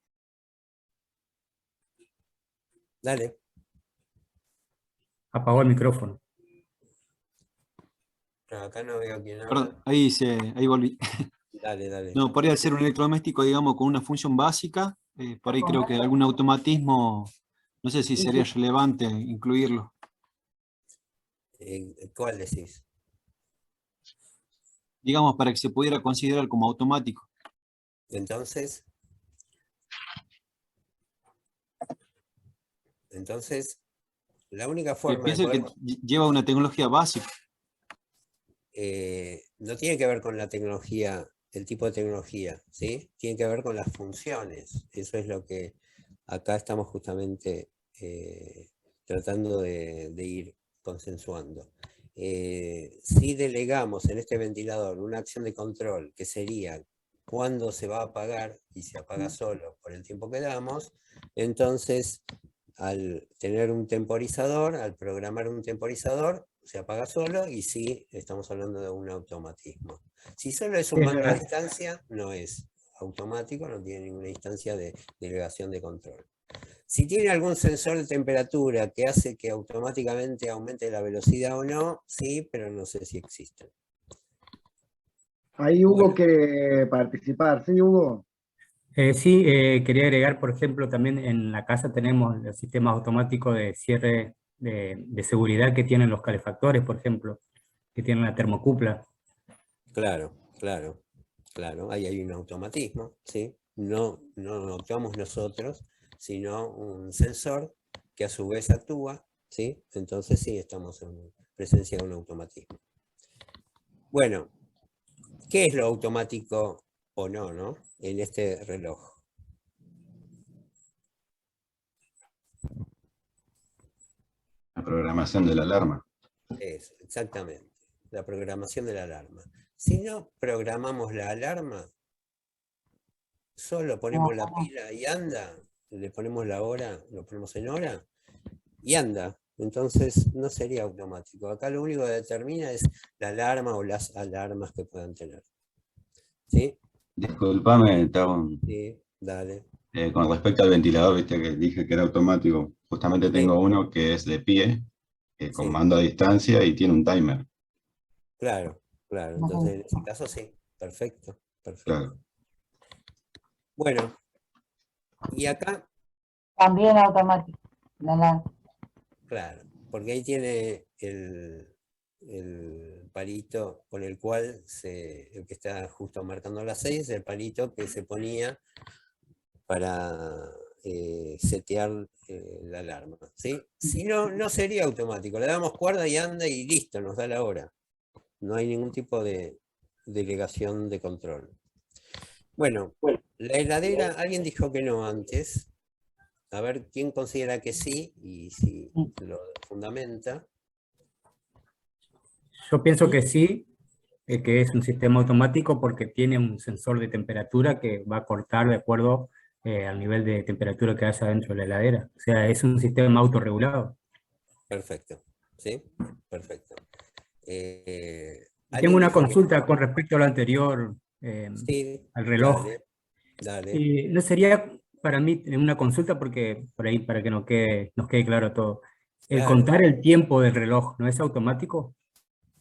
Dale. Apagó el micrófono. No, acá no veo quién habla. Perdón, ahí volví. Dale. No, podría ser un electrodoméstico, digamos, con una función básica. Por ahí creo que algún automatismo, no sé si sería relevante incluirlo. ¿Cuál decís? Digamos, para que se pudiera considerar como automático. Entonces, la única forma pienso que lleva una tecnología básica. No tiene que ver con la tecnología, el tipo de tecnología, ¿sí? Tiene que ver con las funciones. Eso es lo que acá estamos justamente tratando de ir consensuando. Si delegamos en este ventilador una acción de control que sería cuándo se va a apagar y se apaga solo por el tiempo que damos, entonces al tener un temporizador, al programar un temporizador, se apaga solo y sí, estamos hablando de un automatismo. Si solo es un mando a distancia, no es automático, no tiene ninguna instancia de delegación de control. Si tiene algún sensor de temperatura que hace que automáticamente aumente la velocidad o no, sí, pero no sé si existen. Ahí hubo que participar, ¿sí, Hugo? Sí, quería agregar, por ejemplo, también en la casa tenemos los sistemas automáticos de cierre de seguridad que tienen los calefactores, por ejemplo, que tienen la termocupla. Claro, claro, claro, ahí hay un automatismo, ¿sí? No actuamos nosotros, sino un sensor que a su vez actúa, ¿sí? Entonces sí, estamos en presencia de un automatismo. Bueno, ¿qué es lo automático o no, no? En este reloj. La programación de la alarma. Eso, exactamente, la programación de la alarma. Si no programamos la alarma, solo ponemos la pila y anda, le ponemos la hora, lo ponemos en hora, y anda. Entonces no sería automático. Acá lo único que determina es la alarma o las alarmas que puedan tener. ¿Sí? Disculpame, te hago Sí, dale. con respecto al ventilador, viste que dije que era automático. Justamente tengo uno que es de pie, con mando a distancia y tiene un timer. Claro, claro. Entonces en ese caso sí. Perfecto, perfecto. Claro. Bueno, y acá. También automático. La alarma. Claro, porque ahí tiene el palito con el cual el que está justo marcando las 6, el palito que se ponía para setear la alarma, ¿sí? Si no, no sería automático, le damos cuerda y anda y listo, nos da la hora. No hay ningún tipo de delegación de control. Bueno, la heladera, alguien dijo que no antes. A ver quién considera que sí y si lo fundamenta. Yo pienso que sí, que es un sistema automático porque tiene un sensor de temperatura que va a cortar de acuerdo al nivel de temperatura que haya dentro de la heladera. O sea, es un sistema autorregulado. Perfecto, ¿sí? Perfecto. Tengo una consulta con respecto a lo anterior, al reloj. Dale. No sería para mí una consulta porque por ahí para que nos quede claro todo. El contar el tiempo del reloj, ¿no es automático?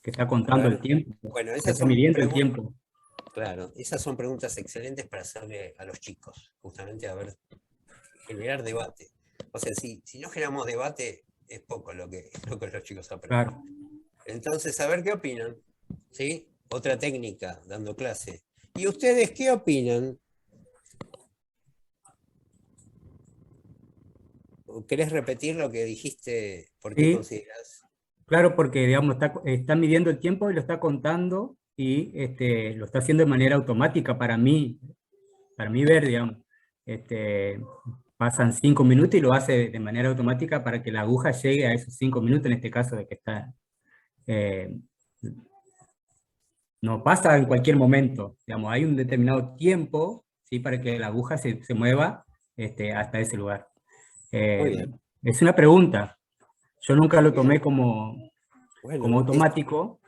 Que está contando el tiempo. Bueno, esas está midiendo el tiempo. Claro, esas son preguntas excelentes para hacerle a los chicos, justamente a ver, generar debate. O sea, si no generamos debate, es poco lo que los chicos aprenden. Claro. Entonces, a ver qué opinan. ¿Sí? Otra técnica, dando clase. ¿Y ustedes qué opinan? ¿Querés repetir lo que dijiste? ¿Por qué consideras? Claro, porque digamos, está midiendo el tiempo y lo está contando y lo está haciendo de manera automática para mí ver, digamos. Pasan 5 minutos y lo hace de manera automática para que la aguja llegue a esos 5 minutos, en este caso de que está... no pasa en cualquier momento, digamos, hay un determinado tiempo, ¿sí? Para que la aguja se mueva hasta ese lugar. Es una pregunta. Yo nunca lo tomé como automático,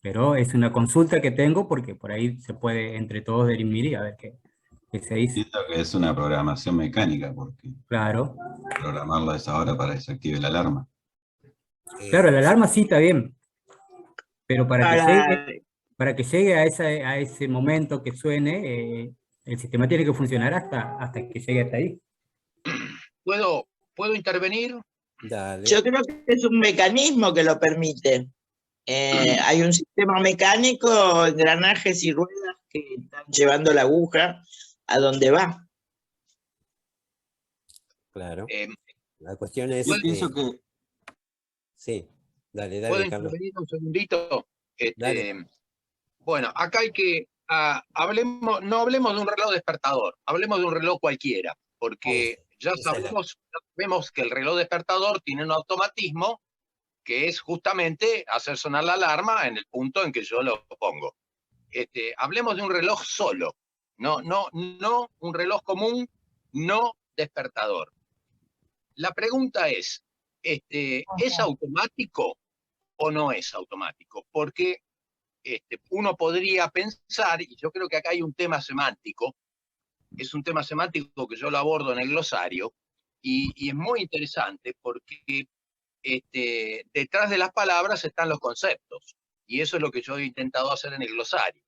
pero es una consulta que tengo porque por ahí se puede entre todos dirimir y a ver qué se dice. Siento que es una programación mecánica, porque claro, programarlo a esa hora para que se active la alarma. Claro, la alarma sí está bien, pero para que llegue a ese momento que suene, el sistema tiene que funcionar hasta que llegue hasta ahí. ¿Puedo intervenir? Dale. Yo creo que es un mecanismo que lo permite. Hay un sistema mecánico, engranajes y ruedas que están llevando la aguja a donde va. Claro. La cuestión es... Yo pienso que... Sí, dale, ¿Puedo Carlos. intervenir un segundito? Dale. Bueno, acá hay que... no hablemos de un reloj despertador, hablemos de un reloj cualquiera, porque ya sabemos que el reloj despertador tiene un automatismo que es justamente hacer sonar la alarma en el punto en que yo lo pongo. Hablemos de un reloj solo, no un reloj común, no despertador. La pregunta es, ¿es automático o no es automático? Porque uno podría pensar, y yo creo que acá hay un tema semántico, es un tema semántico que yo lo abordo en el glosario, Y es muy interesante porque detrás de las palabras están los conceptos. Y eso es lo que yo he intentado hacer en el glosario.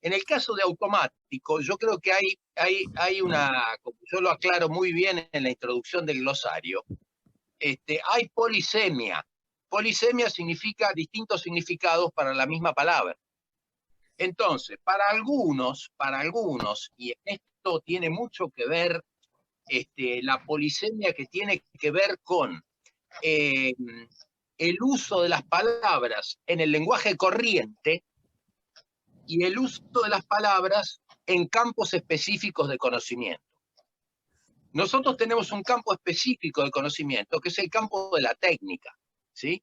En el caso de automático, yo creo que hay una, como yo lo aclaro muy bien en la introducción del glosario, hay polisemia. Polisemia significa distintos significados para la misma palabra. Entonces, para algunos, y esto tiene mucho que ver, la polisemia que tiene que ver con el uso de las palabras en el lenguaje corriente y el uso de las palabras en campos específicos de conocimiento. Nosotros tenemos un campo específico de conocimiento, que es el campo de la técnica, ¿sí?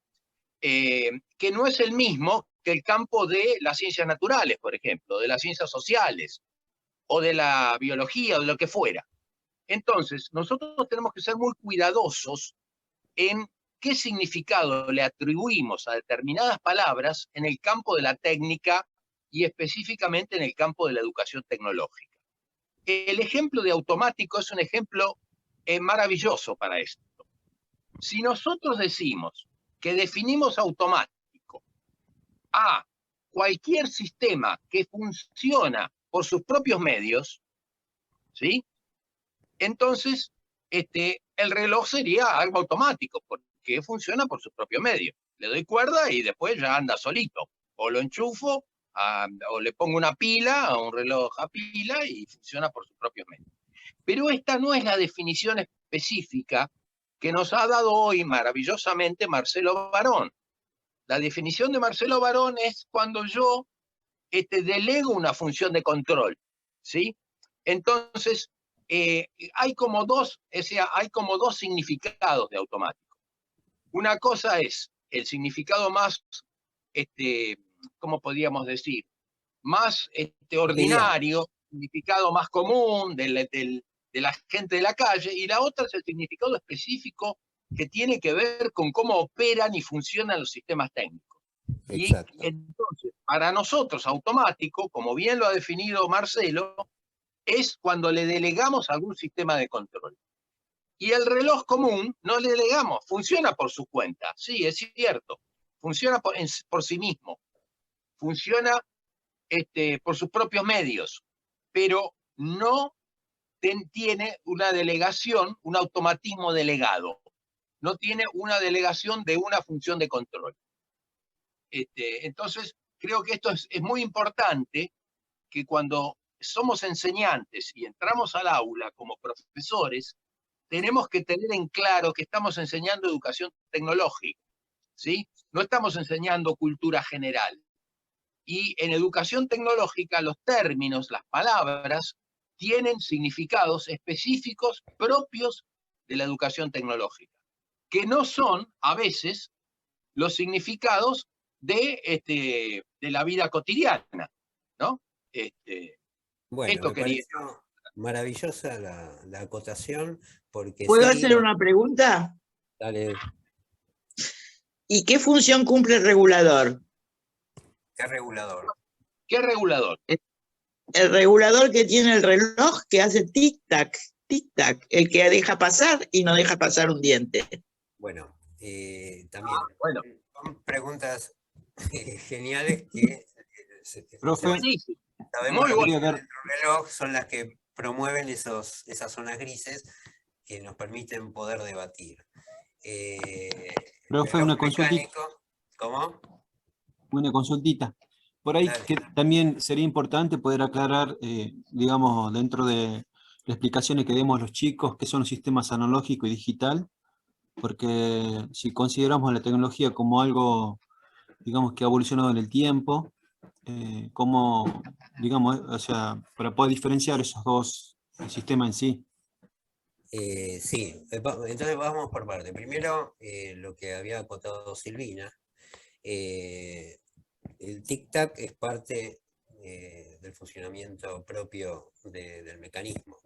Que no es el mismo que el campo de las ciencias naturales, por ejemplo, de las ciencias sociales, o de la biología, o de lo que fuera. Entonces, nosotros tenemos que ser muy cuidadosos en qué significado le atribuimos a determinadas palabras en el campo de la técnica y específicamente en el campo de la educación tecnológica. El ejemplo de automático es un ejemplo maravilloso para esto. Si nosotros decimos que definimos automático a cualquier sistema que funciona por sus propios medios, ¿sí? Entonces el reloj sería algo automático, porque funciona por sus propios medios. Le doy cuerda y después ya anda solito. O lo enchufo, o le pongo una pila a un reloj a pila y funciona por sus propios medios. Pero esta no es la definición específica que nos ha dado hoy maravillosamente Marcelo Barón. La definición de Marcelo Barón es cuando yo delego una función de control, ¿sí? Entonces, hay como dos significados de automático. Una cosa es el significado más, ¿cómo podríamos decir? Más ordinario, significado más común de la gente de la calle, y la otra es el significado específico que tiene que ver con cómo operan y funcionan los sistemas técnicos. Exacto. Y entonces, para nosotros, automático, como bien lo ha definido Marcelo, es cuando le delegamos algún sistema de control. Y el reloj común no le delegamos, funciona por su cuenta, sí, es cierto, funciona por sí mismo, funciona por sus propios medios, pero no tiene una delegación, un automatismo delegado, no tiene una delegación de una función de control. Entonces, creo que esto es muy importante, que cuando somos enseñantes y entramos al aula como profesores, tenemos que tener en claro que estamos enseñando educación tecnológica, ¿sí? No estamos enseñando cultura general. Y en educación tecnológica los términos, las palabras, tienen significados específicos propios de la educación tecnológica, que no son, a veces, los significados de la vida cotidiana, ¿no? Bueno, me pareció maravillosa la acotación, porque... ¿Puedo hacer una pregunta? Dale. ¿Y qué función cumple el regulador? ¿Qué regulador? ¿Qué regulador? El regulador que tiene el reloj que hace tic-tac, tic-tac, el que deja pasar y no deja pasar un diente. Bueno, también son preguntas geniales que profe, sabemos que el reloj son las que promueven esas zonas grises que nos permiten poder debatir. Profe, una consultita. ¿Cómo? Una consultita. Por ahí que también sería importante poder aclarar, digamos, dentro de las explicaciones que demos a los chicos, qué son los sistemas analógico y digital, porque si consideramos la tecnología como algo, digamos, que ha evolucionado en el tiempo, como, digamos, o sea, para poder diferenciar esos dos sistemas en sí. Sí, entonces vamos por parte. Primero, lo que había acotado Silvina. El tic-tac es parte del funcionamiento propio del mecanismo.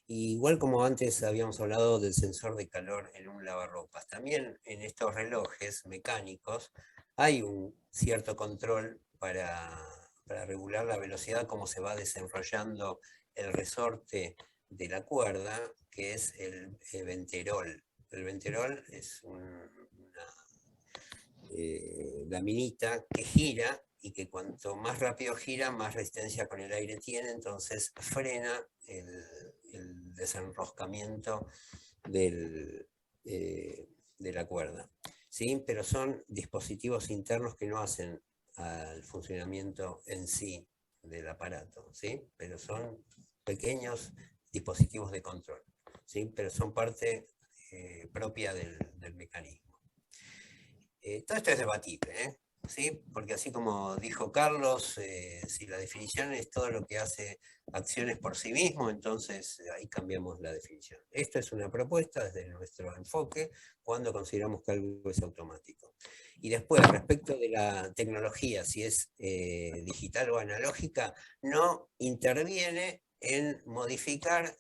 Igual como antes habíamos hablado del sensor de calor en un lavarropas, también en estos relojes mecánicos hay un cierto control para regular la velocidad, cómo se va desenrollando el resorte de la cuerda, que es el venterol. El venterol es una laminita que gira y que cuanto más rápido gira, más resistencia con el aire tiene, entonces frena el desenroscamiento de la cuerda. ¿Sí? Pero son dispositivos internos que no hacen al funcionamiento en sí del aparato, ¿sí? Pero son pequeños dispositivos de control, ¿sí? Pero son parte propia del mecanismo. Todo esto es debatible, ¿sí? Porque así como dijo Carlos, si la definición es todo lo que hace acciones por sí mismo, entonces ahí cambiamos la definición. Esto es una propuesta desde nuestro enfoque cuando consideramos que algo es automático. Y después, respecto de la tecnología, si es digital o analógica, no interviene en modificar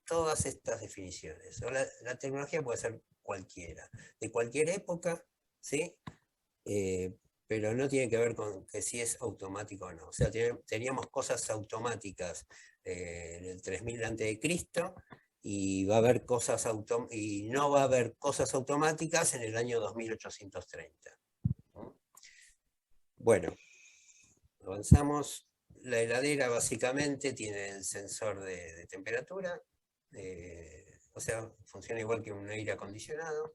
todas estas definiciones. La tecnología puede ser cualquiera, de cualquier época, ¿sí? Pero no tiene que ver con que si es automático o no. O sea, teníamos cosas automáticas en el 3000 a.C. y va a haber cosas y no va a haber cosas automáticas en el año 2830. Bueno, avanzamos. La heladera básicamente tiene el sensor de temperatura, o sea, funciona igual que un aire acondicionado.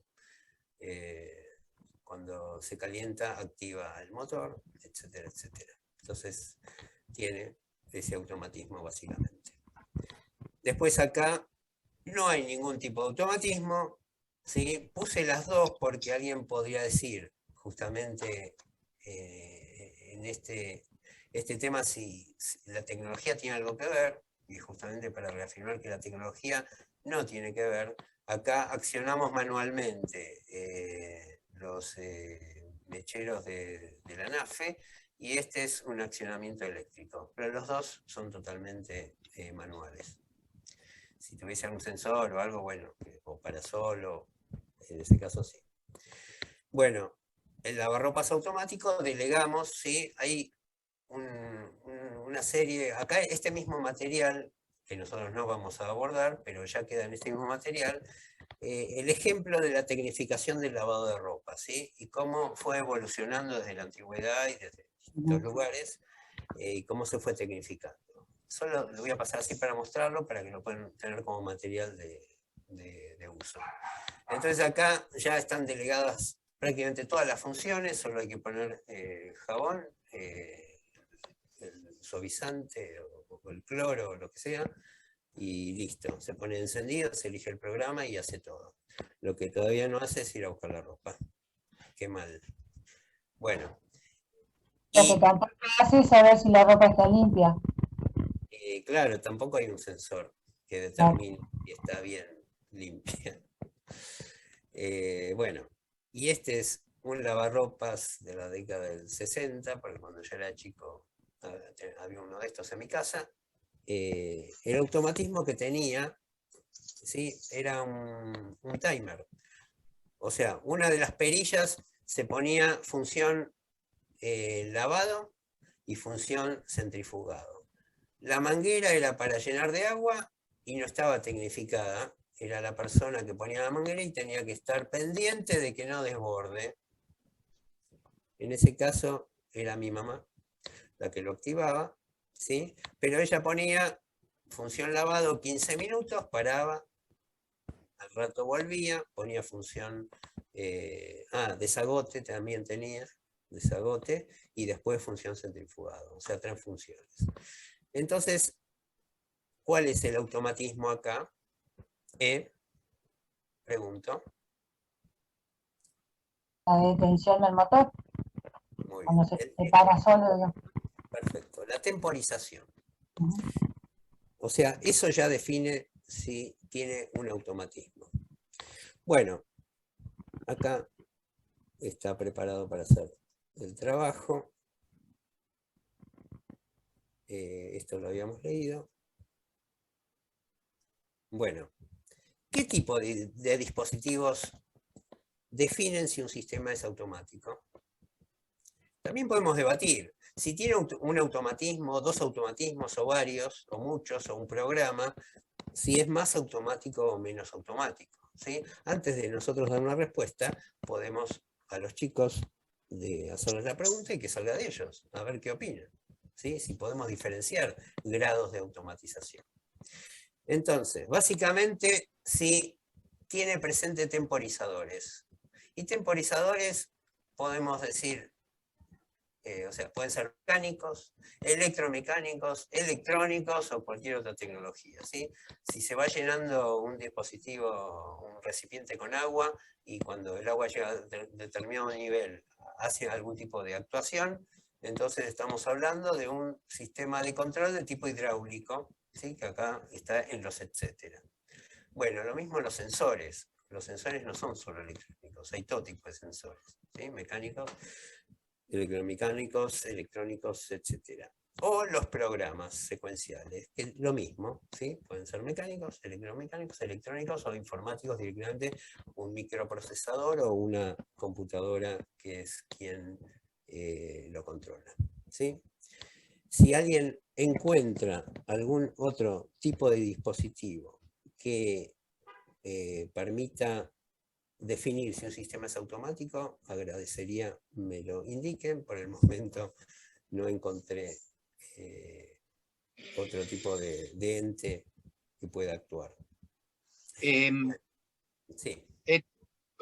Cuando se calienta, activa el motor, etcétera, etcétera. Entonces, tiene ese automatismo básicamente. Después acá no hay ningún tipo de automatismo, ¿sí? Puse las dos porque alguien podría decir, justamente en este tema, si la tecnología tiene algo que ver, y justamente para reafirmar que la tecnología no tiene que ver, acá accionamos manualmente los mecheros de la NAFE, y este es un accionamiento eléctrico, pero los dos son totalmente manuales. Si tuviese algún sensor o algo, bueno, o para solo, en ese caso sí. Bueno, el lavarropas automático delegamos, ¿sí? Hay una serie, acá este mismo material, que nosotros no vamos a abordar, pero ya queda en este mismo material, el ejemplo de la tecnificación del lavado de ropa, ¿sí? Y cómo fue evolucionando desde la antigüedad y desde distintos lugares, y cómo se fue tecnificando. Solo lo voy a pasar así para mostrarlo, para que lo puedan tener como material de uso. Entonces acá ya están delegadas prácticamente todas las funciones, solo hay que poner jabón, el suavizante o el cloro o lo que sea, y listo, se pone encendido, se elige el programa y hace todo. Lo que todavía no hace es ir a buscar la ropa. Qué mal. Bueno. Lo que tampoco hace es saber si la ropa está limpia. Claro, tampoco hay un sensor que determine si está bien limpia. Bueno, y este es un lavarropas de la década del 60, porque cuando yo era chico había uno de estos en mi casa. El automatismo que tenía, ¿sí? Era un timer. O sea, una de las perillas se ponía función lavado y función centrifugado. La manguera era para llenar de agua y no estaba tecnificada. Era la persona que ponía la manguera y tenía que estar pendiente de que no desborde. En ese caso era mi mamá la que lo activaba, ¿sí? Pero ella ponía función lavado 15 minutos, paraba, al rato volvía, ponía función, desagote también tenía, desagote, y después función centrifugado, o sea, 3 funciones. Entonces, ¿cuál es el automatismo acá? Pregunto. La detención del motor. Muy cuando bien. se para solo. Perfecto. La temporización. O sea, eso ya define si tiene un automatismo. Bueno, acá está preparado para hacer el trabajo. Esto lo habíamos leído. Bueno, ¿qué tipo de dispositivos definen si un sistema es automático? También podemos debatir. Si tiene un automatismo, 2 automatismos, o varios, o muchos, o un programa, si es más automático o menos automático, ¿sí? Antes de nosotros dar una respuesta, podemos a los chicos hacerles la pregunta y que salga de ellos, a ver qué opinan, ¿sí? Si podemos diferenciar grados de automatización. Entonces, básicamente, si tiene presente temporizadores. Y temporizadores podemos decir, o sea, pueden ser mecánicos, electromecánicos, electrónicos o cualquier otra tecnología, ¿sí? Si se va llenando un dispositivo, un recipiente con agua, y cuando el agua llega a determinado nivel hace algún tipo de actuación, entonces estamos hablando de un sistema de control de tipo hidráulico, ¿sí? Que acá está en los etcétera. Bueno, lo mismo los sensores. Los sensores no son solo electrónicos, hay todo tipo de sensores, ¿sí? Mecánicos, electromecánicos, electrónicos, etc. O los programas secuenciales, que es lo mismo, ¿sí? Pueden ser mecánicos, electromecánicos, electrónicos o informáticos directamente, un microprocesador o una computadora que es quien lo controla, ¿sí? Si alguien encuentra algún otro tipo de dispositivo que permita definir si un sistema es automático, agradecería me lo indiquen. Por el momento no encontré otro tipo de ente que pueda actuar. Sí.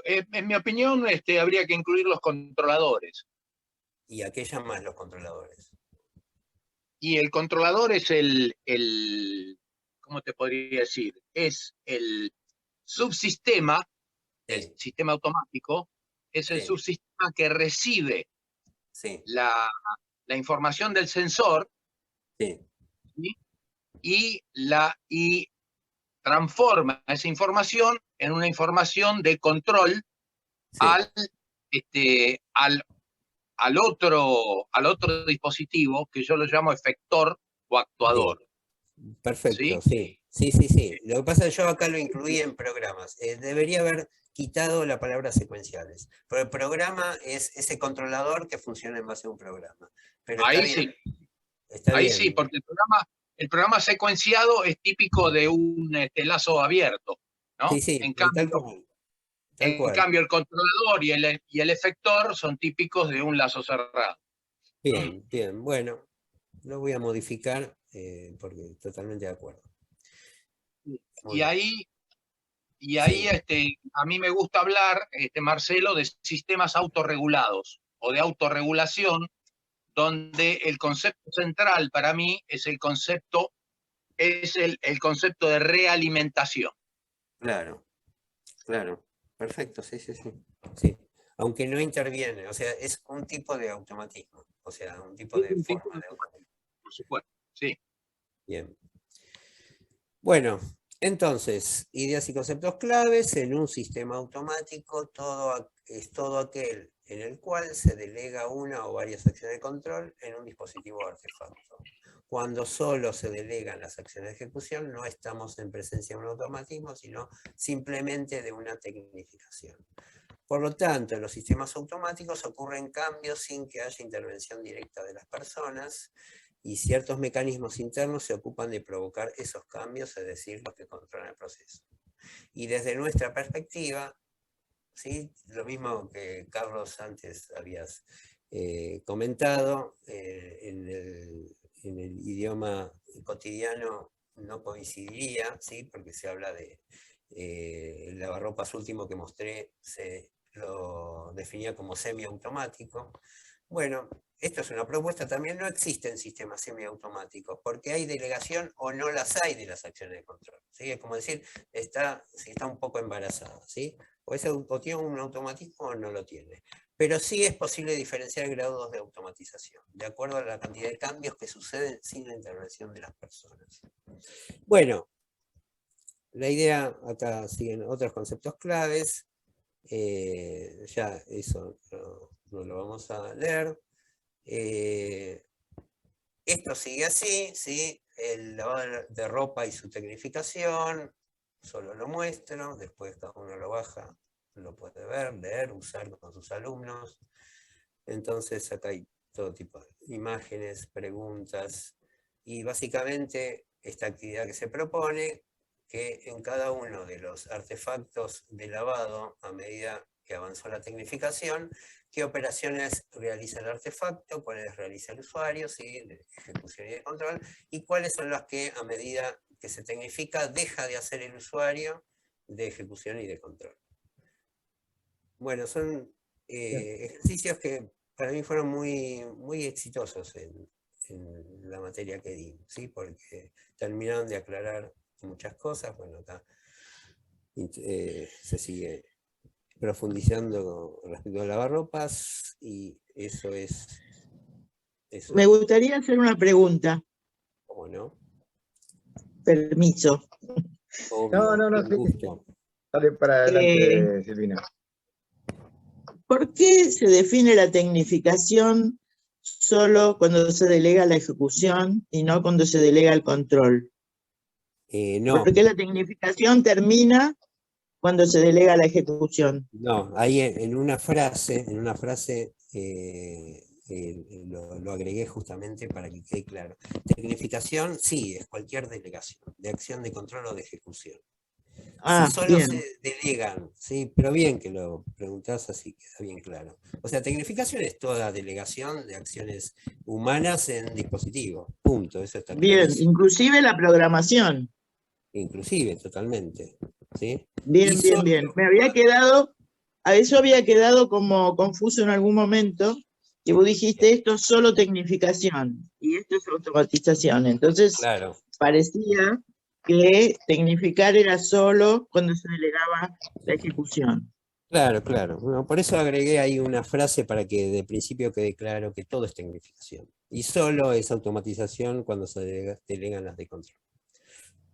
En mi opinión, habría que incluir los controladores. ¿Y a qué llaman los controladores? Y el controlador es ¿cómo te podría decir? Es el subsistema del sistema automático, es el subsistema que recibe la información del sensor ¿sí? y transforma esa información en una información de control al otro dispositivo, que yo lo llamo efector o actuador. Perfecto, ¿sí? Sí. Lo que pasa es que yo acá lo incluí en programas. Debería haber quitado la palabra secuenciales. Pero el programa es ese controlador que funciona en base a un programa. Pero ahí está bien. sí. Está ahí bien. Sí, porque el programa secuenciado es típico de un lazo abierto, ¿no? Sí, en cambio, el controlador y el efector son típicos de un lazo cerrado. Bien. Bueno, lo voy a modificar porque totalmente de acuerdo. Y ahí a mí me gusta hablar, Marcelo, de sistemas autorregulados o de autorregulación, donde el concepto central para mí es el concepto de realimentación. Claro. Perfecto, sí. Aunque no interviene, o sea, es un tipo de automatismo, o sea, un tipo de forma de automatismo. Por supuesto, sí. Bien. Bueno, entonces, ideas y conceptos claves. En un sistema automático es todo aquel en el cual se delega una o varias acciones de control en un dispositivo o artefacto. Cuando solo se delegan las acciones de ejecución, no estamos en presencia de un automatismo, sino simplemente de una tecnificación. Por lo tanto, en los sistemas automáticos ocurren cambios sin que haya intervención directa de las personas, y ciertos mecanismos internos se ocupan de provocar esos cambios, es decir, los que controlan el proceso. Y desde nuestra perspectiva, ¿sí? Lo mismo que Carlos antes habías comentado, en el idioma cotidiano no coincidiría, ¿sí? Porque se habla de el lavarropas último que mostré, se lo definía como semiautomático. Bueno, esto es una propuesta, también no existen sistemas semiautomáticos, porque hay delegación o no las hay de las acciones de control, ¿sí? Es como decir, si está un poco embarazada, ¿sí? O tiene un automatismo o no lo tiene. Pero sí es posible diferenciar grados de automatización, de acuerdo a la cantidad de cambios que suceden sin la intervención de las personas. Bueno, la idea, acá siguen otros conceptos claves, ya eso no lo vamos a leer. Esto sigue así, ¿sí? El lavado de ropa y su tecnificación, solo lo muestro, después cada uno lo baja, lo puede ver, leer, usar con sus alumnos. Entonces acá hay todo tipo de imágenes, preguntas, y básicamente esta actividad que se propone que en cada uno de los artefactos de lavado, a medida que avanzó la tecnificación, qué operaciones realiza el artefacto, cuáles realiza el usuario, ¿sí? De ejecución y de control, y cuáles son las que a medida que se tecnifica deja de hacer el usuario de ejecución y de control. Bueno, son ejercicios que para mí fueron muy, muy exitosos en la materia que di, ¿sí? Porque terminaron de aclarar muchas cosas. Bueno, acá se sigue profundizando respecto a lavarropas y eso es... Eso. Me gustaría hacer una pregunta. ¿Cómo no? Permiso. Obvio, no, sí. Gusto. Dale para adelante, Silvina. ¿Por qué se define la tecnificación solo cuando se delega la ejecución y no cuando se delega el control? No. ¿Por qué la tecnificación termina cuando se delega la ejecución? No, ahí en una frase lo agregué justamente para que quede claro. Tecnificación, sí, es cualquier delegación de acción de control o de ejecución. Si solo bien. se delegan, ¿sí? Pero bien que lo preguntás, así queda bien claro. O sea, tecnificación es toda delegación de acciones humanas en dispositivos. Punto, eso está bien, clarísimo. inclusive la programación. Inclusive, totalmente. ¿Sí? Bien. Me había quedado, a eso había quedado como confuso en algún momento, que vos dijiste esto es solo tecnificación y esto es automatización. Entonces, claro, parecía que tecnificar era solo cuando se delegaba la ejecución. Claro. Bueno, por eso agregué ahí una frase para que de principio quede claro que todo es tecnificación. Y solo es automatización cuando se delegan las de control.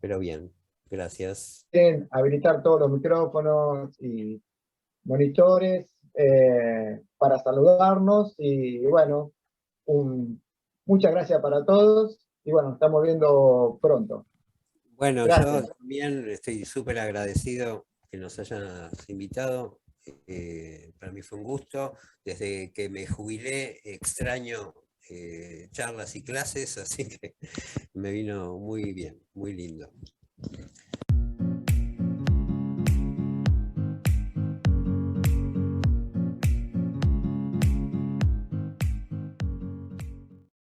Pero bien, gracias. Habilitar todos los micrófonos y monitores para saludarnos y bueno, muchas gracias para todos y bueno, nos estamos viendo pronto. Bueno, gracias. Yo también estoy súper agradecido que nos hayan invitado. Para mí fue un gusto. Desde que me jubilé extraño charlas y clases, así que me vino muy bien, muy lindo.